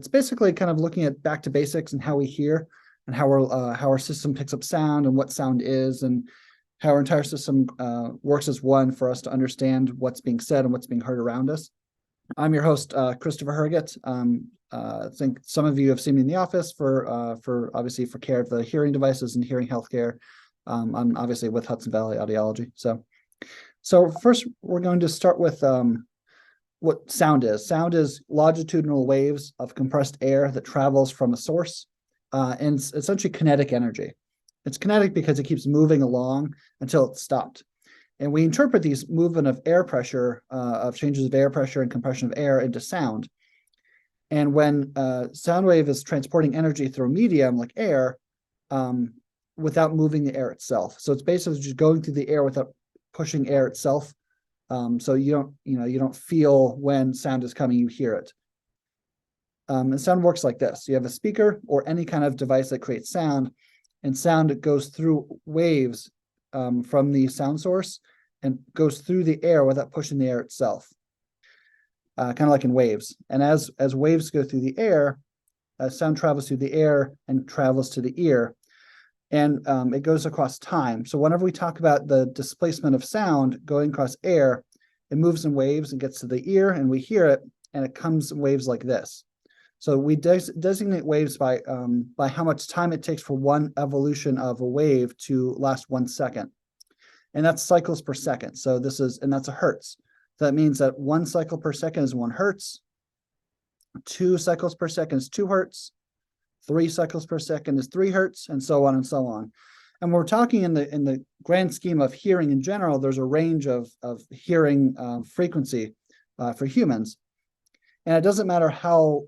It's basically kind of looking at back to basics and how we hear and how our system picks up sound and what sound is, and how our entire system works as one for us to understand what's being said and what's being heard around us. I'm your host, Christopher Herget. I think some of you have seen me in the office for obviously for care of the hearing devices and hearing healthcare. I'm obviously with Hudson Valley Audiology. So first, we're going to start with what sound is. Sound is longitudinal waves of compressed air that travels from a source, and it's essentially kinetic energy. It's kinetic because it keeps moving along until it's stopped. And we interpret these movement of air pressure, of changes of air pressure and compression of air into sound. And when sound wave is transporting energy through a medium like air, without moving the air itself. So it's basically just going through the air without pushing air itself. So you don't feel when sound is coming, you hear it. And sound works like this. You have a speaker or any kind of device that creates sound, and sound goes through waves from the sound source and goes through the air without pushing the air itself, kind of like in waves. And as waves go through the air, sound travels through the air and travels to the ear, and it goes across time. So whenever we talk about the displacement of sound going across air, it moves in waves and gets to the ear, and we hear it, and it comes in waves like this. So we designate waves by how much time it takes for one evolution of a wave to last 1 second. And that's cycles per second. So that's a hertz. That means that 1 cycle per second is 1 hertz. 2 cycles per second is 2 hertz. 3 cycles per second is 3 hertz, and so on and so on. And we're talking in the grand scheme of hearing in general, there's a range of hearing frequency for humans. And it doesn't matter how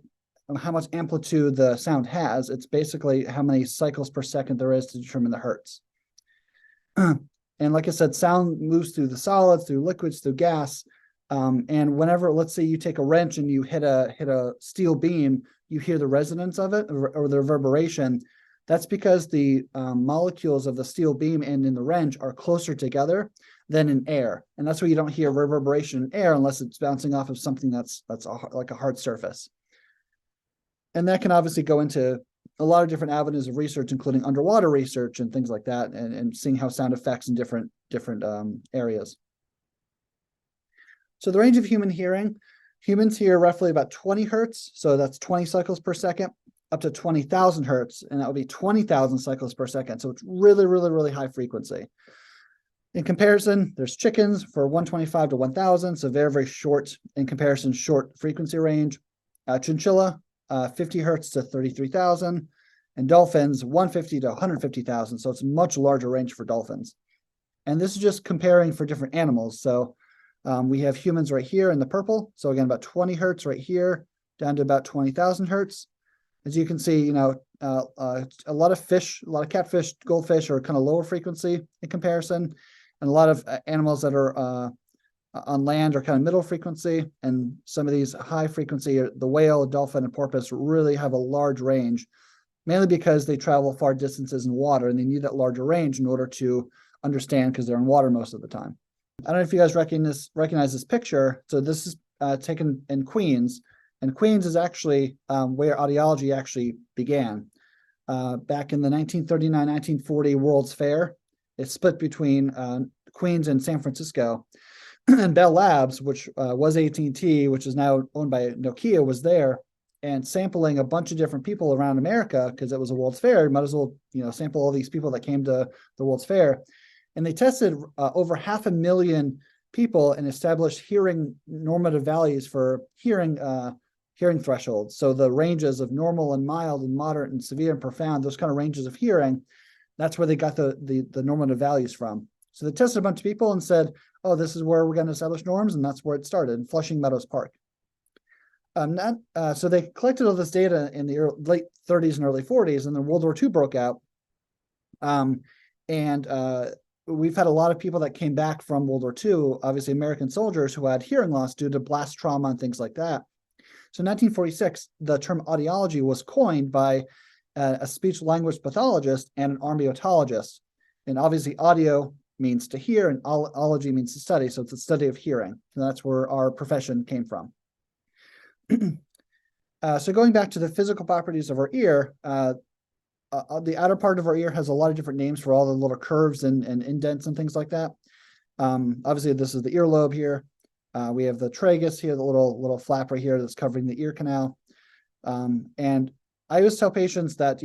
much amplitude the sound has. It's basically how many cycles per second there is to determine the hertz. And like I said, sound moves through the solids, through liquids, through gas. And whenever, let's say you take a wrench and you hit a steel beam, you hear the resonance of it or the reverberation. That's because the molecules of the steel beam and in the wrench are closer together than in air. And that's why you don't hear reverberation in air unless it's bouncing off of something that's like a hard surface. And that can obviously go into a lot of different avenues of research, including underwater research and things like that, and seeing how sound affects in different areas. So the range of human hearing, humans hear roughly about 20 hertz, so that's 20 cycles per second, up to 20,000 hertz, and that would be 20,000 cycles per second. So it's really, really, really high frequency. In comparison, there's chickens for 125 to 1,000, so very, very short, in comparison, short frequency range. Chinchilla, 50 hertz to 33,000, and dolphins 150 to 150,000. So it's a much larger range for dolphins. And this is just comparing for different animals. So we have humans right here in the purple. So again, about 20 hertz right here, down to about 20,000 hertz. As you can see, a lot of fish, a lot of catfish, goldfish are kind of lower frequency in comparison. And a lot of animals that are on land are kind of middle frequency, and some of these high frequency, the whale, dolphin, and porpoise really have a large range, mainly because they travel far distances in water and they need that larger range in order to understand, because they're in water most of the time. I don't know if you guys recognize this picture. So this is taken in Queens, and Queens is actually where audiology actually began. Back in the 1939-1940 World's Fair, it's split between Queens and San Francisco. And Bell Labs, which was AT&T, which is now owned by Nokia, was there and sampling a bunch of different people around America, because it was a World's Fair. You might as well, sample all these people that came to the World's Fair. And they tested over 500,000 people and established hearing normative values for hearing thresholds. So the ranges of normal and mild and moderate and severe and profound, those kind of ranges of hearing, that's where they got the normative values from. So they tested a bunch of people and said, oh, this is where we're going to establish norms, and that's where it started, in Flushing Meadows Park. So they collected all this data in the late 30s and early 40s, and then World War II broke out. We've had a lot of people that came back from World War II, obviously American soldiers who had hearing loss due to blast trauma and things like that. So in 1946, the term audiology was coined by a speech-language pathologist and an army otologist. And obviously audio means to hear, and ology means to study. So it's a study of hearing. And that's where our profession came from. So going back to the physical properties of our ear, the outer part of our ear has a lot of different names for all the little curves and indents and things like that. Obviously, this is the earlobe here. We have the tragus here, the little flap right here that's covering the ear canal. And I always tell patients that,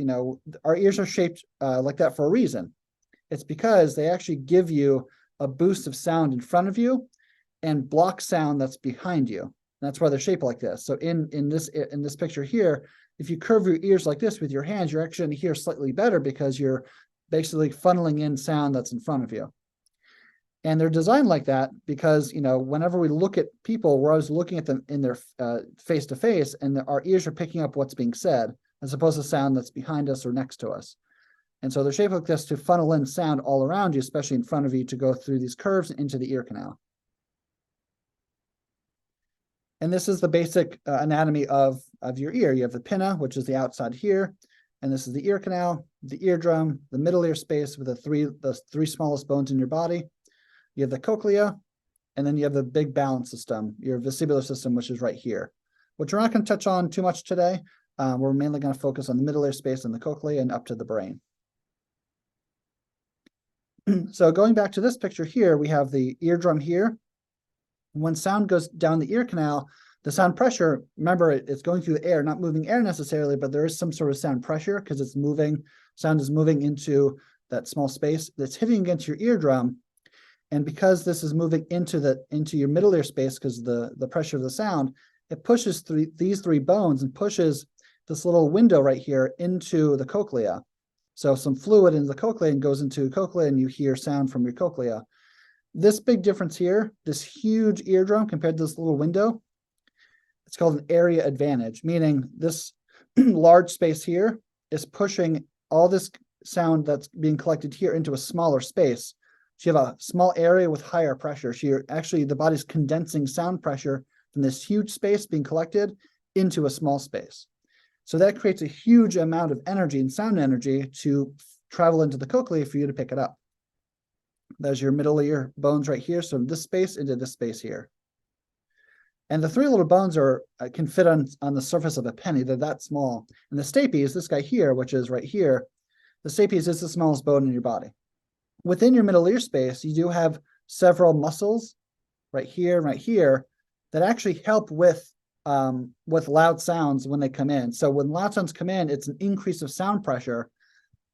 our ears are shaped like that for a reason. It's because they actually give you a boost of sound in front of you and block sound that's behind you. That's why they're shaped like this. So in this picture here, if you curve your ears like this with your hands, you're actually going to hear slightly better because you're basically funneling in sound that's in front of you. And they're designed like that because, whenever we look at people, we're always looking at them in their face to face, and our ears are picking up what's being said as opposed to sound that's behind us or next to us. And so they're shaped like this to funnel in sound all around you, especially in front of you, to go through these curves into the ear canal. And this is the basic anatomy of your ear. You have the pinna, which is the outside here, and this is the ear canal, the eardrum, the middle ear space with the three smallest bones in your body. You have the cochlea, and then you have the big balance system, your vestibular system, which is right here, which we're not going to touch on too much today. We're mainly going to focus on the middle ear space and the cochlea and up to the brain. So going back to this picture here, we have the eardrum here. When sound goes down the ear canal, the sound pressure, remember, it's going through the air, not moving air necessarily, but there is some sort of sound pressure because sound is moving into that small space that's hitting against your eardrum. And because this is moving into your middle ear space because of the pressure of the sound, it pushes through these three bones and pushes this little window right here into the cochlea. So some fluid in the cochlea and goes into the cochlea, and you hear sound from your cochlea. This big difference here, this huge eardrum compared to this little window, it's called an area advantage, meaning this large space here is pushing all this sound that's being collected here into a smaller space. So you have a small area with higher pressure. So you're actually, the body's condensing sound pressure from this huge space being collected into a small space. So that creates a huge amount of energy and sound energy to travel into the cochlea for you to pick it up. There's your middle ear bones right here. So this space into this space here. And the three little bones can fit on the surface of a penny. They're that small. And the stapes, this guy here, which is right here, the stapes is the smallest bone in your body. Within your middle ear space, you do have several muscles right here and right here that actually help with loud sounds when they come in. So when loud sounds come in, it's an increase of sound pressure.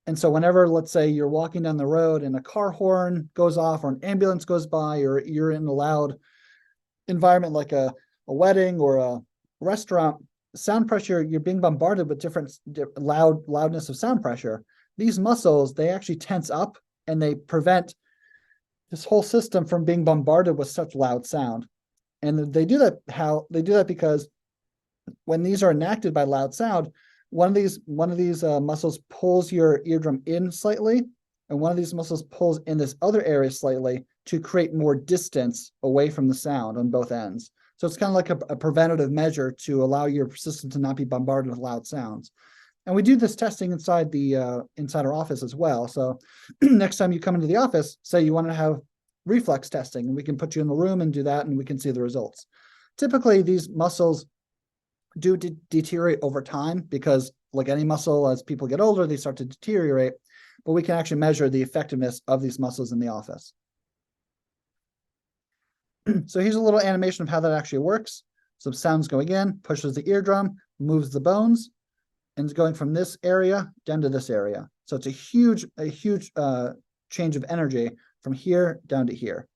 And so whenever, let's say, you're walking down the road and a car horn goes off or an ambulance goes by, or you're in a loud environment like a wedding or a restaurant, sound pressure, you're being bombarded with different loudness of sound pressure. These muscles, they actually tense up and they prevent this whole system from being bombarded with such loud sound. And they do that because when these are enacted by loud sound, one of these muscles pulls your eardrum in slightly, and one of these muscles pulls in this other area slightly to create more distance away from the sound on both ends. So it's kind of like a preventative measure to allow your system to not be bombarded with loud sounds. And we do this testing inside our office as well. So next time you come into the office, say you want to have reflex testing, and we can put you in the room and do that, and we can see the results. Typically, these muscles do deteriorate over time because, like any muscle, as people get older, they start to deteriorate, but we can actually measure the effectiveness of these muscles in the office. So here's a little animation of how that actually works. So sound's going in, pushes the eardrum, moves the bones, and it's going from this area down to this area. So it's a huge change of energy from here down to here.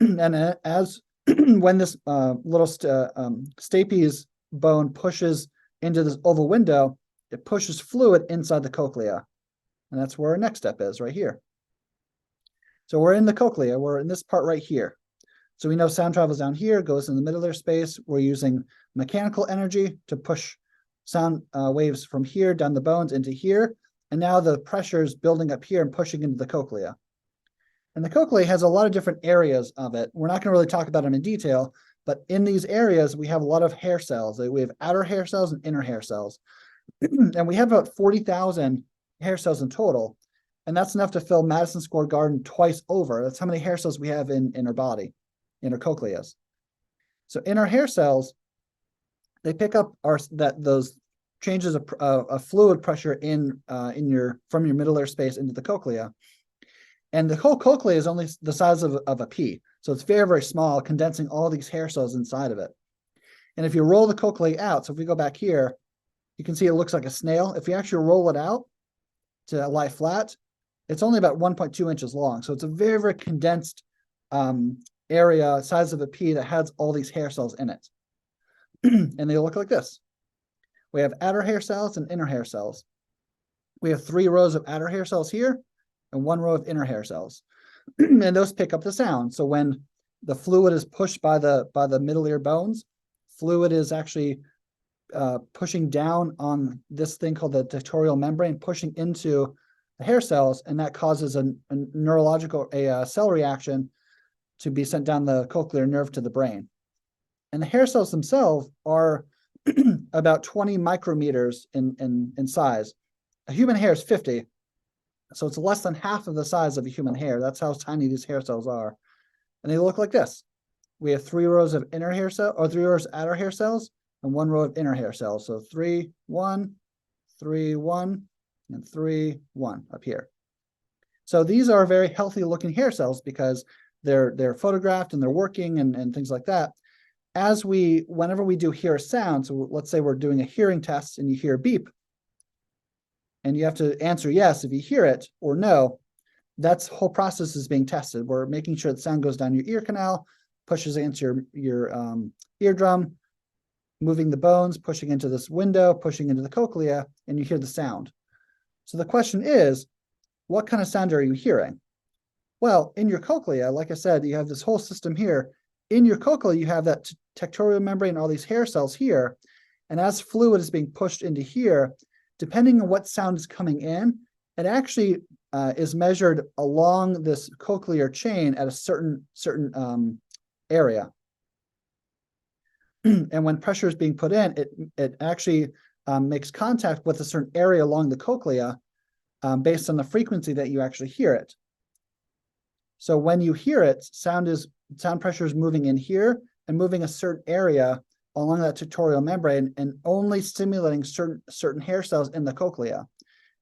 And as when this little stapes bone pushes into this oval window, it pushes fluid inside the cochlea. And that's where our next step is, right here. So we're in the cochlea, we're in this part right here. So we know sound travels down here, goes in the middle ear space. We're using mechanical energy to push sound waves from here down the bones into here. And now the pressure is building up here and pushing into the cochlea. And the cochlea has a lot of different areas of it. We're not going to really talk about them in detail, but in these areas, we have a lot of hair cells. We have outer hair cells and inner hair cells. And we have about 40,000 hair cells in total. And that's enough to fill Madison Square Garden twice over. That's how many hair cells we have in our body, in our cochleas. So in our hair cells, they pick up those changes of fluid pressure from your middle ear space into the cochlea. And the whole cochlea is only the size of a pea. So it's very, very small, condensing all these hair cells inside of it. And if you roll the cochlea out, so if we go back here, you can see it looks like a snail. If you actually roll it out to lie flat, it's only about 1.2 inches long. So it's a very, very condensed area, size of a pea that has all these hair cells in it. And they look like this. We have outer hair cells and inner hair cells. We have 3 rows of outer hair cells here and 1 row of inner hair cells. And those pick up the sound. So when the fluid is pushed by the middle ear bones, fluid is actually pushing down on this thing called the auditory membrane, pushing into the hair cells, and that causes a neurological cell reaction to be sent down the cochlear nerve to the brain. And the hair cells themselves are about 20 micrometers in size. A human hair is 50, so it's less than half of the size of a human hair. That's how tiny these hair cells are. And they look like this. We have 3 rows of inner hair cells, or 3 rows of outer hair cells, and 1 row of inner hair cells. So 3, 1, 3, 1, and 3, 1 up here. So these are very healthy looking hair cells because they're photographed and they're working and things like that. Whenever we do hear a sound, so let's say we're doing a hearing test and you hear a beep, and you have to answer yes if you hear it or no, that whole process is being tested. We're making sure the sound goes down your ear canal, pushes into your eardrum, moving the bones, pushing into this window, pushing into the cochlea, and you hear the sound. So the question is, what kind of sound are you hearing? Well, in your cochlea, like I said, you have this whole system here. In your cochlea, you have that tectorial membrane, all these hair cells here. And as fluid is being pushed into here, depending on what sound is coming in, it actually is measured along this cochlear chain at a certain area. And when pressure is being put in, it actually makes contact with a certain area along the cochlea based on the frequency that you actually hear it. So when you hear it, sound pressure is moving in here and moving a certain area along that tectorial membrane and only stimulating certain hair cells in the cochlea.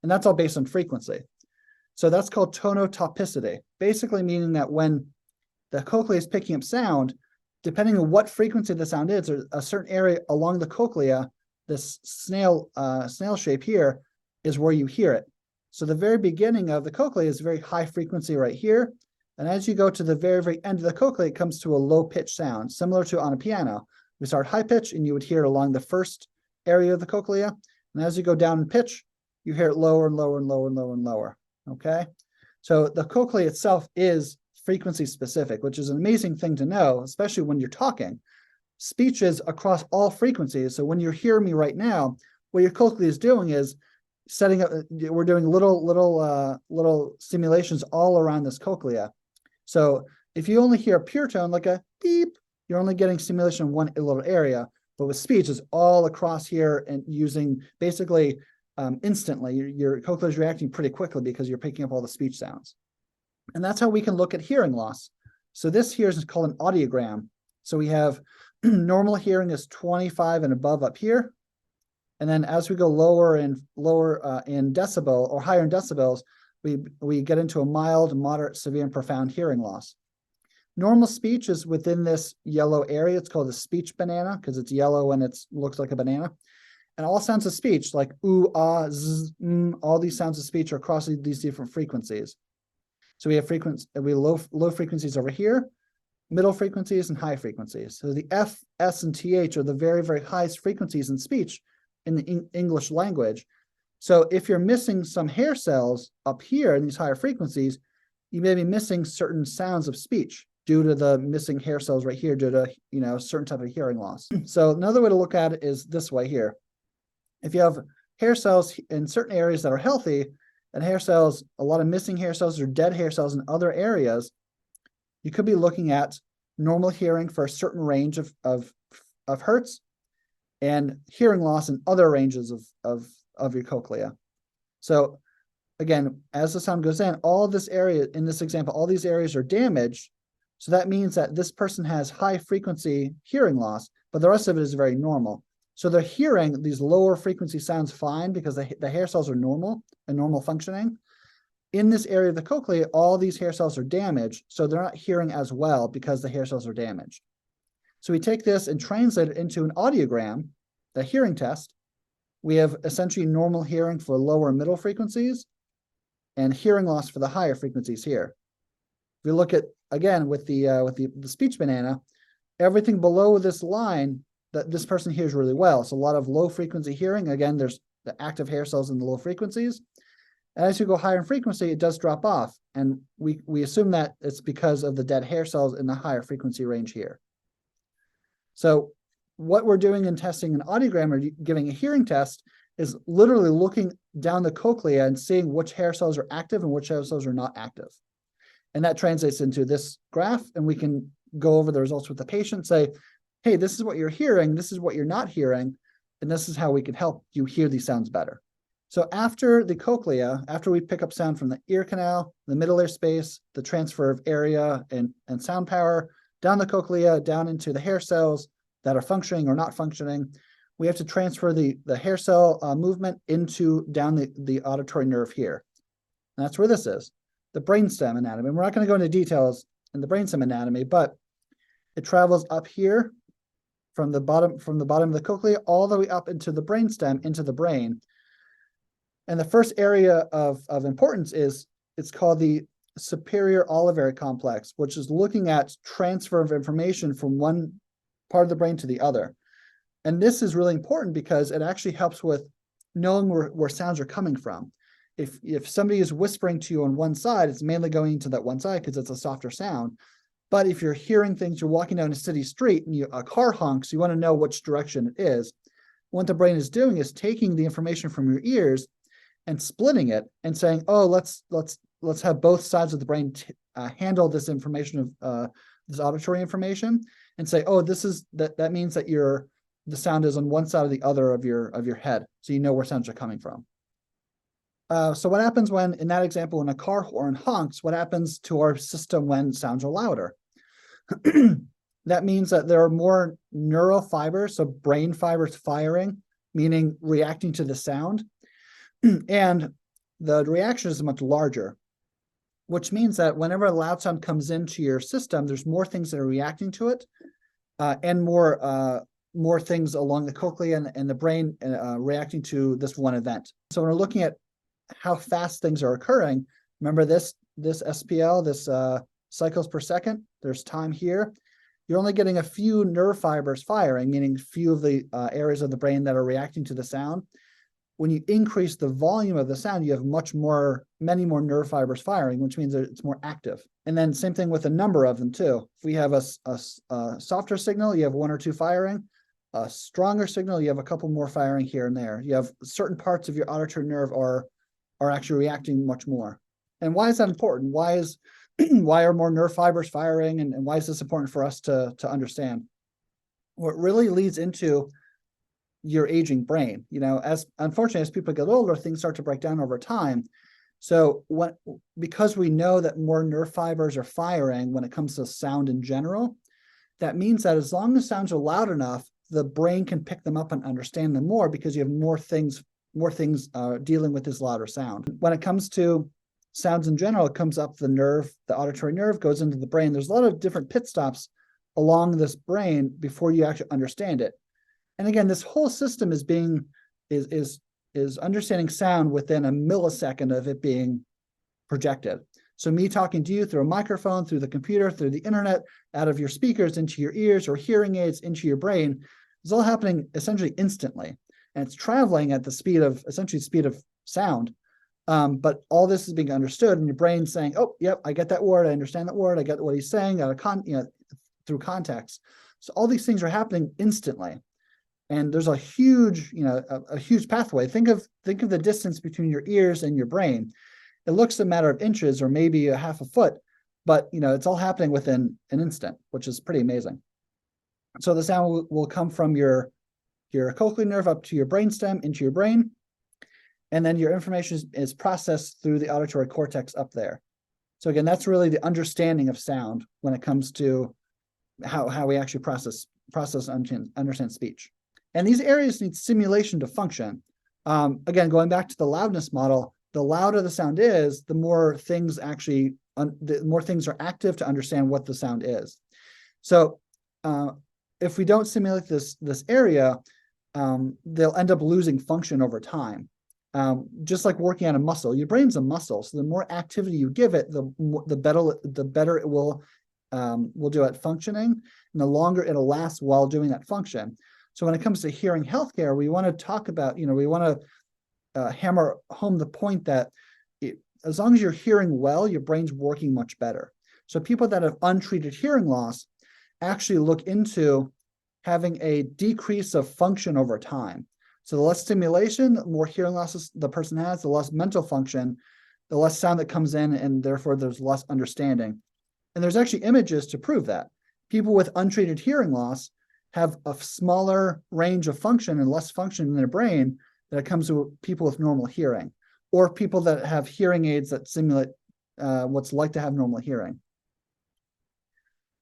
And that's all based on frequency. So that's called tonotopicity, basically meaning that when the cochlea is picking up sound, depending on what frequency the sound is, there's a certain area along the cochlea, this snail shape here, is where you hear it. So the very beginning of the cochlea is very high frequency right here. And as you go to the very, very end of the cochlea, it comes to a low pitch sound, similar to on a piano. We start high pitch and you would hear it along the first area of the cochlea. And as you go down in pitch, you hear it lower and lower and lower and lower and lower. Okay. So the cochlea itself is frequency specific, which is an amazing thing to know, especially when you're talking. Speech is across all frequencies. So when you're hearing me right now, what your cochlea is doing is setting up, we're doing little simulations all around this cochlea. So if you only hear a pure tone like a beep, you're only getting stimulation in one little area. But with speech, it's all across here and using basically instantly. Your cochlea is reacting pretty quickly because you're picking up all the speech sounds. And that's how we can look at hearing loss. So this here is called an audiogram. So we have normal hearing is 25 and above up here. And then as we go lower in decibel or higher in decibels, we get into a mild, moderate, severe, and profound hearing loss. Normal speech is within this yellow area. It's called the speech banana because it's yellow and it looks like a banana. And all sounds of speech like ooh, ah, zzz, all these sounds of speech are across these different frequencies. So we have low frequencies over here, middle frequencies, and high frequencies. So the F, S, and TH are the very, very highest frequencies in speech in the English language. So if you're missing some hair cells up here in these higher frequencies, you may be missing certain sounds of speech due to the missing hair cells right here due to a certain type of hearing loss. So another way to look at it is this way here. If you have hair cells in certain areas that are healthy, and hair cells, a lot of missing hair cells or dead hair cells in other areas, you could be looking at normal hearing for a certain range of hertz and hearing loss in other ranges of your cochlea. So again, as the sound goes in, all of this area, in this example, all these areas are damaged. So that means that this person has high frequency hearing loss, but the rest of it is very normal. So they're hearing these lower frequency sounds fine because the hair cells are normal and normal functioning. In this area of the cochlea, all these hair cells are damaged, so they're not hearing as well because the hair cells are damaged. So we take this and translate it into an audiogram, the hearing test. We have essentially normal hearing for lower and middle frequencies and hearing loss for the higher frequencies here. If we look at, again, with the speech banana, everything below this line that this person hears really well. So a lot of low frequency hearing. Again, there's the active hair cells in the low frequencies. And as you go higher in frequency, it does drop off. And we assume that it's because of the dead hair cells in the higher frequency range here. So what we're doing in testing an audiogram or giving a hearing test is literally looking down the cochlea and seeing which hair cells are active and which hair cells are not active. And that translates into this graph, and we can go over the results with the patient, say, hey, this is what you're hearing, this is what you're not hearing, and this is how we can help you hear these sounds better. So after the cochlea, after we pick up sound from the ear canal, the middle ear space, the transfer of area and sound power, down the cochlea, down into the hair cells that are functioning or not functioning, we have to transfer the hair cell movement down the auditory nerve here. And that's where this is, the brainstem anatomy. And we're not going to go into details in the brainstem anatomy, but it travels up here from the bottom of the cochlea all the way up into the brainstem, into the brain. And the first area of importance is, it's called the superior olivary complex, which is looking at transfer of information from one part of the brain to the other. And this is really important because it actually helps with knowing where sounds are coming from. If somebody is whispering to you on one side, it's mainly going to that one side because it's a softer sound. But if you're hearing things, you're walking down a city street and a car honks, you want to know which direction it is. What the brain is doing is taking the information from your ears and splitting it and saying, oh, let's have both sides of the brain handle this information of this auditory information, and say, oh, that means that the sound is on one side or the other of your head, so you know where sounds are coming from. So what happens when, in that example, when a car horn honks, what happens to our system when sounds are louder? That means that there are more neural fibers, so brain fibers firing, meaning reacting to the sound. And the reaction is much larger, which means that whenever a loud sound comes into your system, there's more things that are reacting to it, and more things along the cochlea and the brain reacting to this one event. So when we're looking at how fast things are occurring, remember this SPL, this cycles per second, there's time here. You're only getting a few nerve fibers firing, meaning few of the areas of the brain that are reacting to the sound. When you increase the volume of the sound, you have many more nerve fibers firing, which means that it's more active. And then same thing with a number of them too. If we have a softer signal, you have one or two firing. A stronger signal, you have a couple more firing here and there. You have certain parts of your auditory nerve are actually reacting much more. And why is that important? Why are more nerve fibers firing, and why is this important for us to understand? Well, it really leads into your aging brain. Unfortunately, as people get older, things start to break down over time. So because we know that more nerve fibers are firing when it comes to sound in general, that means that as long as sounds are loud enough, the brain can pick them up and understand them more because you have more things dealing with this louder sound. When it comes to sounds in general, it comes up the auditory nerve goes into the brain. There's a lot of different pit stops along this brain before you actually understand it. And again, this whole system is understanding sound within a millisecond of it being projected. So me talking to you through a microphone, through the computer, through the internet, out of your speakers into your ears or hearing aids into your brain, is all happening essentially instantly. And it's traveling at the speed of sound. But all this is being understood, and your brain's saying, oh, yep, I get that word, I understand that word, I get what he's saying through context. So all these things are happening instantly. And there's a huge pathway. Think of the distance between your ears and your brain. It looks a matter of inches or maybe a half a foot, but it's all happening within an instant, which is pretty amazing. So the sound will come from your cochlear nerve up to your brainstem into your brain, and then your information is processed through the auditory cortex up there. So again, that's really the understanding of sound when it comes to how we actually process understand speech. And these areas need stimulation to function. Again, going back to the loudness model, the louder the sound is, the more things actually, the more things are active to understand what the sound is. So if we don't stimulate this area, they'll end up losing function over time. Just like working on a muscle, your brain's a muscle. So the more activity you give it, the better it will do at functioning, and the longer it'll last while doing that function. So when it comes to hearing healthcare, we want to talk about, we want to hammer home the point that as long as you're hearing well, your brain's working much better. So people that have untreated hearing loss actually look into having a decrease of function over time. So the less stimulation, the more hearing losses the person has, the less mental function, the less sound that comes in, and therefore there's less understanding. And there's actually images to prove that. People with untreated hearing loss have a smaller range of function and less function in their brain than it comes to people with normal hearing, or people that have hearing aids that simulate what's like to have normal hearing.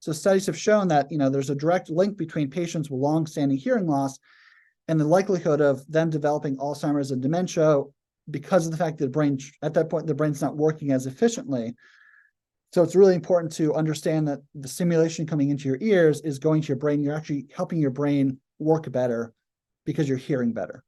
So studies have shown that there's a direct link between patients with long-standing hearing loss and the likelihood of them developing Alzheimer's and dementia because of the fact that the brain, at that point, the brain's not working as efficiently. So it's really important to understand that the stimulation coming into your ears is going to your brain. You're actually helping your brain work better because you're hearing better.